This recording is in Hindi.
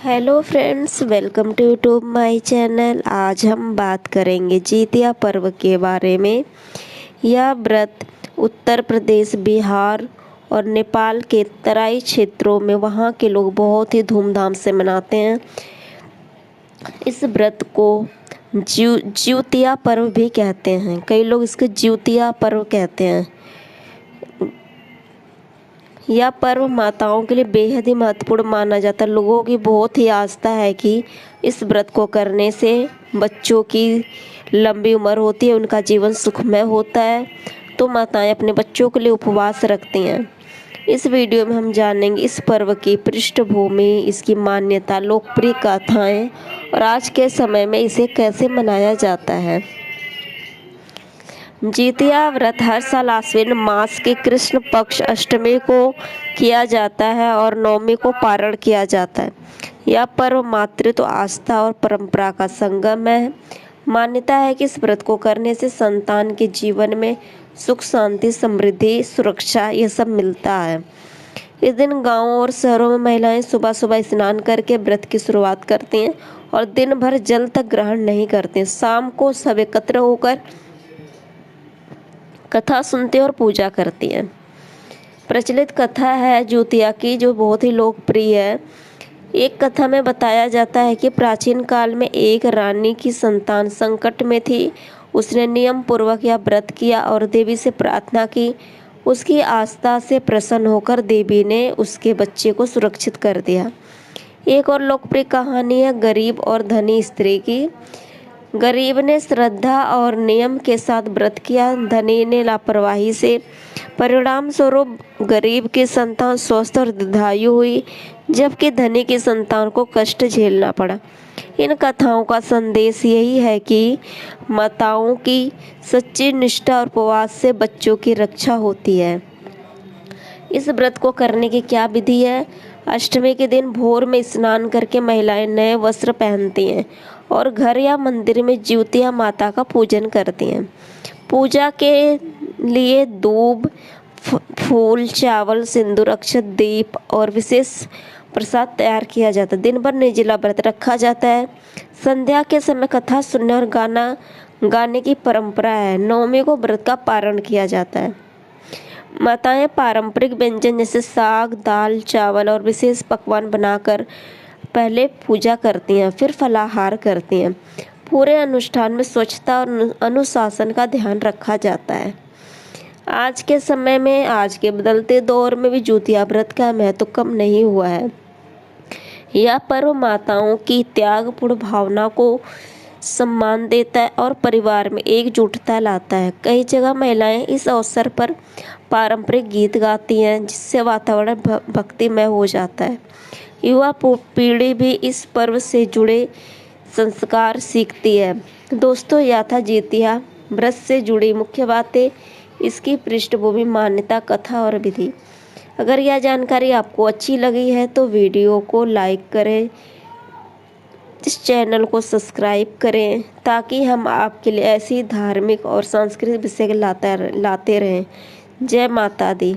Hello friends, welcome to YouTube my channel. आज हम बात करेंगे जितिया पर्व के बारे में। यह व्रत उत्तर प्रदेश, बिहार और नेपाल के तराई क्षेत्रों में वहाँ के लोग बहुत ही धूमधाम से मनाते हैं। इस व्रत को जिउतिया पर्व भी कहते हैं। कई लोग इसको जिउतिया पर्व कहते हैं। यह पर्व माताओं के लिए बेहद ही महत्वपूर्ण माना जाता है। लोगों की बहुत ही आस्था है कि इस व्रत को करने से बच्चों की लंबी उम्र होती है, उनका जीवन सुखमय होता है। तो माताएं अपने बच्चों के लिए उपवास रखती हैं। इस वीडियो में हम जानेंगे इस पर्व की पृष्ठभूमि, इसकी मान्यता, लोकप्रिय गाथाएं और आज के समय में इसे कैसे मनाया जाता है। जितिया व्रत हर साल आश्विन मास के कृष्ण पक्ष अष्टमी को किया जाता है और नवमी को पारण किया जाता है। यह पर्व मातृत्व, आस्था और परंपरा का संगम है। मान्यता है कि इस व्रत को करने से संतान के जीवन में सुख, शांति, समृद्धि, सुरक्षा ये सब मिलता है। इस दिन गांवों और शहरों में महिलाएं सुबह सुबह स्नान करके व्रत की शुरुआत करती हैं और दिन भर जल तक ग्रहण नहीं करती। शाम को सब एकत्र होकर कथा सुनते और पूजा करती हैं। प्रचलित कथा है जिउतिया की, जो बहुत ही लोकप्रिय है। एक कथा में बताया जाता है कि प्राचीन काल में एक रानी की संतान संकट में थी। उसने नियम पूर्वक यह व्रत किया और देवी से प्रार्थना की। उसकी आस्था से प्रसन्न होकर देवी ने उसके बच्चे को सुरक्षित कर दिया। एक और लोकप्रिय कहानी है गरीब और धनी स्त्री की। गरीब ने श्रद्धा और नियम के साथ व्रत किया, धनी ने लापरवाही से। परिणाम स्वरूप गरीब की संतान स्वस्थ और दीर्घायु हुई, जबकि धनी की संतान को कष्ट झेलना पड़ा। इन कथाओं का संदेश यही है कि माताओं की सच्ची निष्ठा और उपवास से बच्चों की रक्षा होती है। इस व्रत को करने की क्या विधि है? अष्टमी के दिन भोर में स्नान करके महिलाएं नए वस्त्र पहनती हैं और घर या मंदिर में जिउतिया माता का पूजन करती हैं। पूजा के लिए दूब, फूल, चावल, सिंदूर, अक्षत, दीप और विशेष प्रसाद तैयार किया जाता है। दिन भर निर्जला व्रत रखा जाता है। संध्या के समय कथा सुनने और गाना गाने की परंपरा है। नवमी को व्रत का पारण किया जाता है। माताएं पारंपरिक व्यंजन जैसे साग, दाल, चावल और विशेष पकवान बनाकर पहले पूजा करती हैं, फिर फलाहार करती हैं। पूरे अनुष्ठान में स्वच्छता और अनुशासन का ध्यान रखा जाता है। आज के समय में, आज के बदलते दौर में भी जिउतिया व्रत का महत्व कम नहीं हुआ है। यह पर्व माताओं की त्यागपूर्ण भावना को सम्मान देता है और परिवार में एकजुटता लाता है। कई जगह महिलाएं इस अवसर पर पारंपरिक गीत गाती हैं, जिससे वातावरण भक्तिमय हो जाता है। युवा पीढ़ी भी इस पर्व से जुड़े संस्कार सीखती है। दोस्तों, यह था जिउतिया व्रत से जुड़ी मुख्य बातें, इसकी पृष्ठभूमि, मान्यता, कथा और विधि। अगर यह जानकारी आपको अच्छी लगी है तो वीडियो को लाइक करें, इस चैनल को सब्सक्राइब करें, ताकि हम आपके लिए ऐसी धार्मिक और सांस्कृतिक विषय लाते रहें। जय माता दी।